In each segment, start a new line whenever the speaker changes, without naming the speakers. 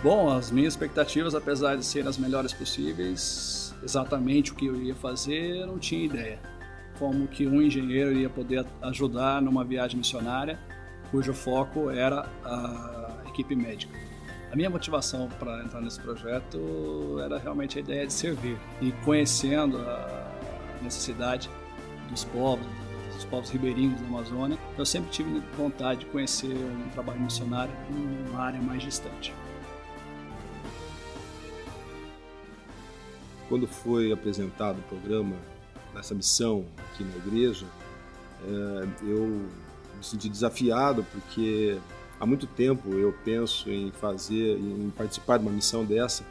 Bom, as minhas expectativas, apesar de serem as melhores possíveis, exatamente o que eu iria fazer, eu não tinha ideia. Como que um engenheiro iria poder ajudar numa viagem missionária, cujo foco era a equipe médica. A minha motivação para entrar nesse projeto era realmente a ideia de servir e conhecendo a necessidade dos povos ribeirinhos da Amazônia, eu sempre tive vontade de conhecer um trabalho missionário em uma área mais distante.
Quando foi apresentado o programa dessa missão aqui na igreja, eu me senti desafiado porque há muito tempo eu penso em participar de uma missão dessa,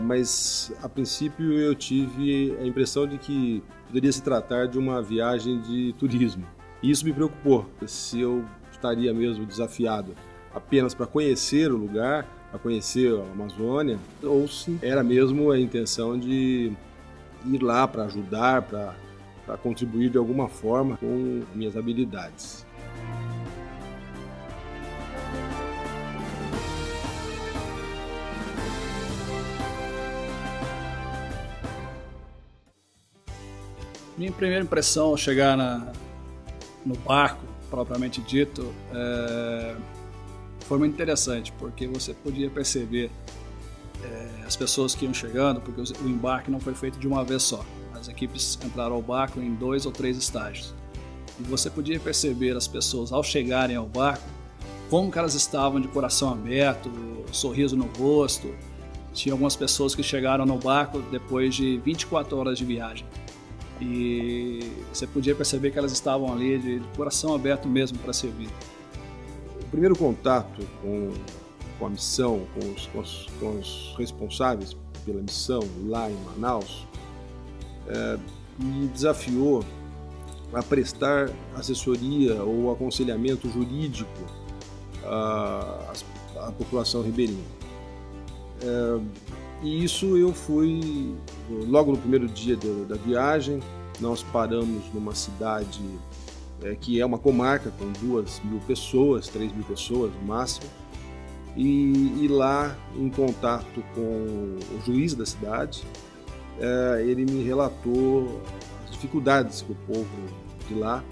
mas a princípio eu tive a impressão de que poderia se tratar de uma viagem de turismo. E isso me preocupou, se eu estaria mesmo desafiado apenas para conhecer o lugar, para conhecer a Amazônia, ou se era mesmo a intenção de ir lá para ajudar, para contribuir de alguma forma com minhas habilidades.
Minha primeira impressão ao chegar no barco, propriamente dito, foi muito interessante, porque você podia perceber as pessoas que iam chegando, porque o embarque não foi feito de uma vez só. As equipes entraram ao barco em 2 ou 3 estágios. E você podia perceber as pessoas, ao chegarem ao barco, como que elas estavam de coração aberto, sorriso no rosto. Tinha algumas pessoas que chegaram no barco depois de 24 horas de viagem. E você podia perceber que elas estavam ali de coração aberto mesmo para servir.
O primeiro contato com a missão, com os responsáveis pela missão lá em Manaus, me desafiou a prestar assessoria ou aconselhamento jurídico à população ribeirinha. E isso eu fui, logo no primeiro dia da viagem, nós paramos numa cidade que é uma comarca com 2.000 pessoas, 3.000 pessoas no máximo, e lá, em contato com o juiz da cidade, ele me relatou as dificuldades que o povo de lá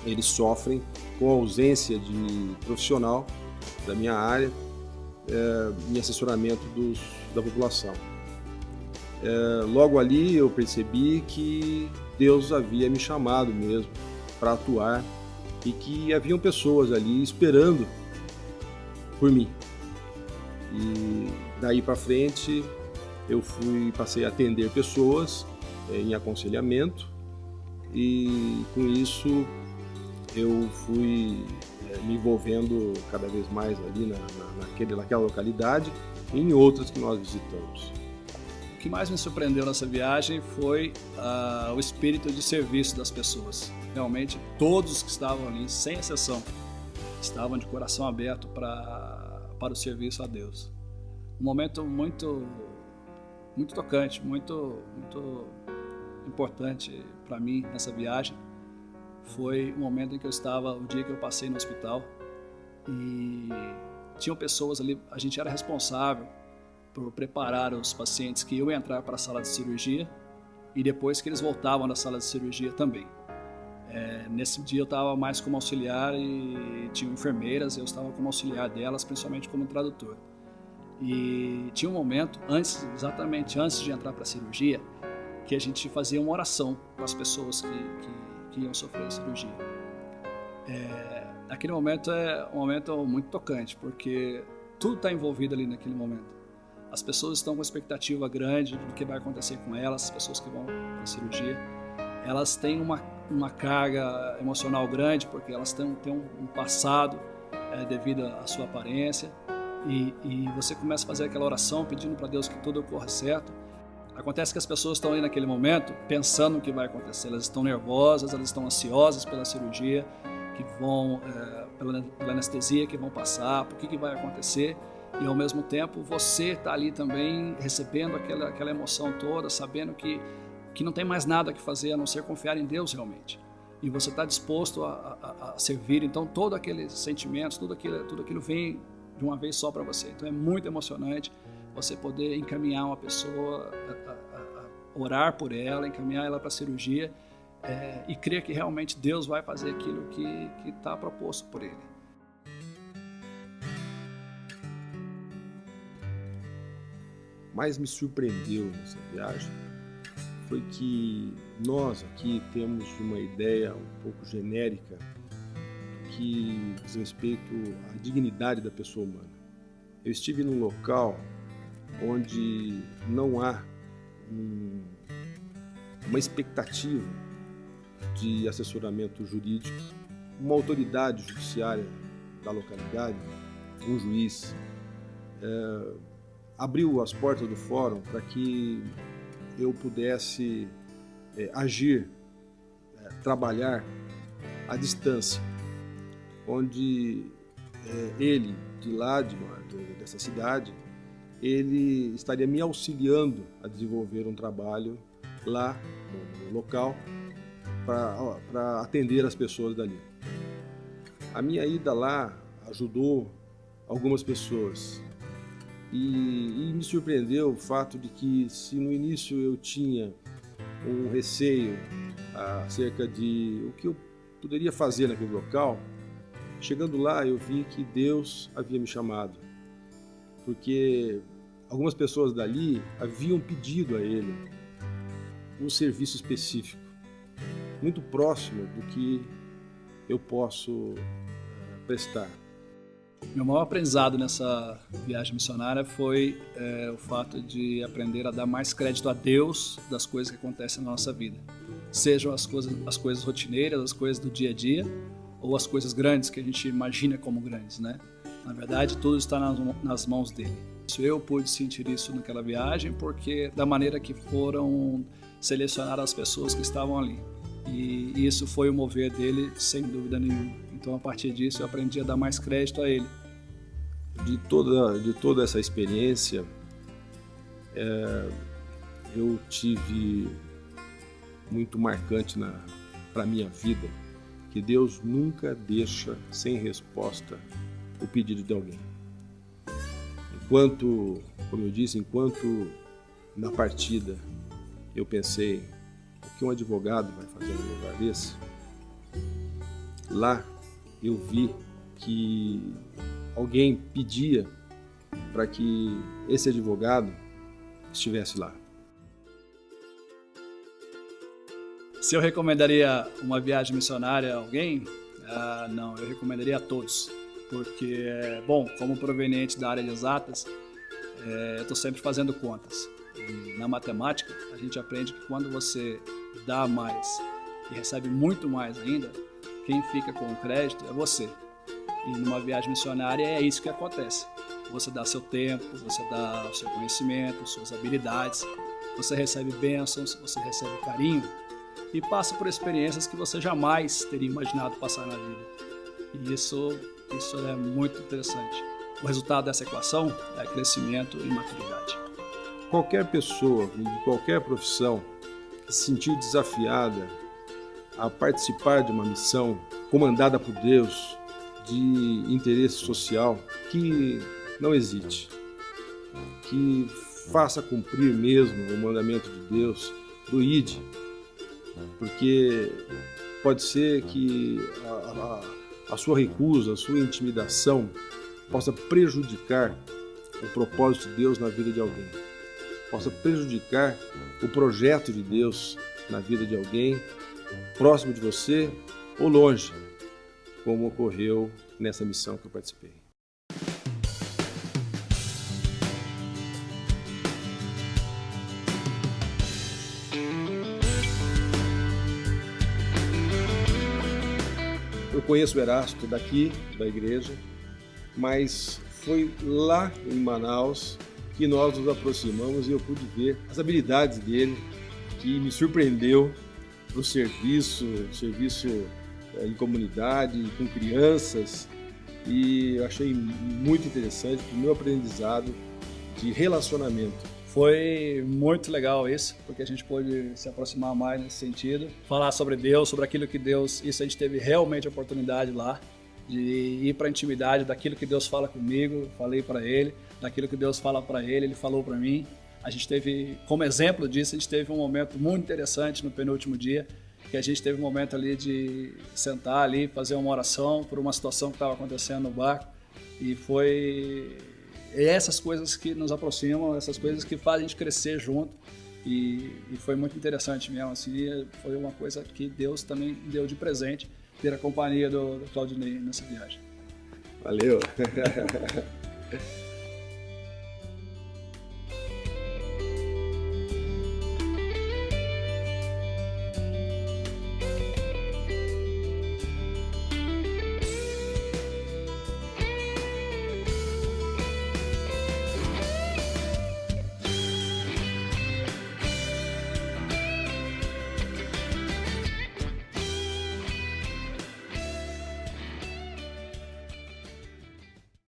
eles sofrem com a ausência de profissional da minha área em assessoramento da população. Logo ali eu percebi que Deus havia me chamado mesmo para atuar e que haviam pessoas ali esperando por mim. E daí para frente eu passei a atender pessoas em aconselhamento e com isso eu fui me envolvendo cada vez mais ali naquela localidade e em outras que nós visitamos.
O que mais me surpreendeu nessa viagem foi o espírito de serviço das pessoas. Realmente todos que estavam ali, sem exceção, estavam de coração aberto para o serviço a Deus. Um momento muito tocante, muito importante para mim nessa viagem foi o momento em que o dia que eu passei no hospital e tinham pessoas ali, a gente era responsável por preparar os pacientes que iam entrar para a sala de cirurgia e depois que eles voltavam da sala de cirurgia também. Nesse dia eu estava mais como auxiliar e tinha enfermeiras, eu estava como auxiliar delas, principalmente como tradutor. E tinha um momento, exatamente antes de entrar para a cirurgia, que a gente fazia uma oração para as pessoas que iam sofrer a cirurgia. Aquele momento é um momento muito tocante, porque tudo está envolvido ali naquele momento. As pessoas estão com expectativa grande do que vai acontecer com elas, as pessoas que vão para a cirurgia. Elas têm uma carga emocional grande, porque elas têm um passado devido à sua aparência. E você começa a fazer aquela oração pedindo para Deus que tudo ocorra certo. Acontece que as pessoas estão ali naquele momento pensando o que vai acontecer. Elas estão nervosas, elas estão ansiosas pela cirurgia, pela anestesia que vão passar, por que vai acontecer. E ao mesmo tempo você está ali também recebendo aquela emoção toda, sabendo que não tem mais nada que fazer a não ser confiar em Deus realmente. E você está disposto a servir. Então todos aqueles sentimentos, tudo aquilo vem de uma vez só para você. Então é muito emocionante você poder encaminhar uma pessoa, orar por ela, encaminhar ela para a cirurgia e crer que realmente Deus vai fazer aquilo que está proposto por Ele.
Mais me surpreendeu nessa viagem foi que nós aqui temos uma ideia um pouco genérica que diz respeito à dignidade da pessoa humana. Eu estive num local onde não há uma expectativa de assessoramento jurídico, uma autoridade judiciária da localidade, um juiz, abriu as portas do fórum para que eu pudesse agir, trabalhar à distância, onde ele, de lá dessa cidade, ele estaria me auxiliando a desenvolver um trabalho lá no local para atender as pessoas dali. A minha ida lá ajudou algumas pessoas e me surpreendeu o fato de que, se no início eu tinha um receio acerca de o que eu poderia fazer naquele local, chegando lá eu vi que Deus havia me chamado, porque algumas pessoas dali haviam pedido a Ele um serviço específico, muito próximo do que eu posso prestar.
Meu maior aprendizado nessa viagem missionária foi o fato de aprender a dar mais crédito a Deus das coisas que acontecem na nossa vida. Sejam as coisas rotineiras, as coisas do dia a dia, ou as coisas grandes que a gente imagina como grandes, né? Na verdade, tudo está nas mãos dele. Eu pude sentir isso naquela viagem porque da maneira que foram selecionadas as pessoas que estavam ali. E isso foi o mover dele, sem dúvida nenhuma. Então, a partir disso, eu aprendi a dar mais crédito a ele.
De toda essa experiência, eu tive muito marcante para a minha vida que Deus nunca deixa sem resposta o pedido de alguém. Enquanto, como eu disse, enquanto na partida eu pensei, o que um advogado vai fazer num lugar desse? Lá eu vi que alguém pedia para que esse advogado estivesse lá.
Se eu recomendaria uma viagem missionária a alguém? Não, eu recomendaria a todos. Porque, bom, como proveniente da área de exatas, eu estou sempre fazendo contas. E na matemática, a gente aprende que quando você dá mais e recebe muito mais ainda, quem fica com o crédito é você. E numa viagem missionária é isso que acontece. Você dá seu tempo, você dá o seu conhecimento, suas habilidades, você recebe bênçãos, você recebe carinho e passa por experiências que você jamais teria imaginado passar na vida. E isso é muito interessante. O resultado dessa equação é crescimento e maturidade.
Qualquer pessoa de qualquer profissão que se sentir desafiada a participar de uma missão comandada por Deus, de interesse social, que não hesite, que faça cumprir mesmo o mandamento de Deus do ide, porque pode ser que a sua recusa, a sua intimidação possa prejudicar o propósito de Deus na vida de alguém, possa prejudicar o projeto de Deus na vida de alguém, próximo de você ou longe, como ocorreu nessa missão que eu participei. Eu conheço o Erasto daqui, da igreja, mas foi lá em Manaus que nós nos aproximamos e eu pude ver as habilidades dele, que me surpreendeu para o serviço em comunidade, com crianças, e eu achei muito interessante o meu aprendizado de relacionamento.
Foi muito legal isso, porque a gente pôde se aproximar mais nesse sentido, falar sobre Deus, sobre aquilo que Deus, isso a gente teve realmente a oportunidade lá, de ir para a intimidade daquilo que Deus fala comigo, falei para ele, daquilo que Deus fala para ele, ele falou para mim. A gente teve, como exemplo disso, a gente teve um momento muito interessante no penúltimo dia, que a gente teve um momento ali de sentar ali, fazer uma oração por uma situação que estava acontecendo no barco, e foi essas coisas que nos aproximam, essas coisas que fazem a gente crescer junto, e foi muito interessante mesmo, assim, foi uma coisa que Deus também deu de presente, ter a companhia do Claudinei nessa viagem.
Valeu!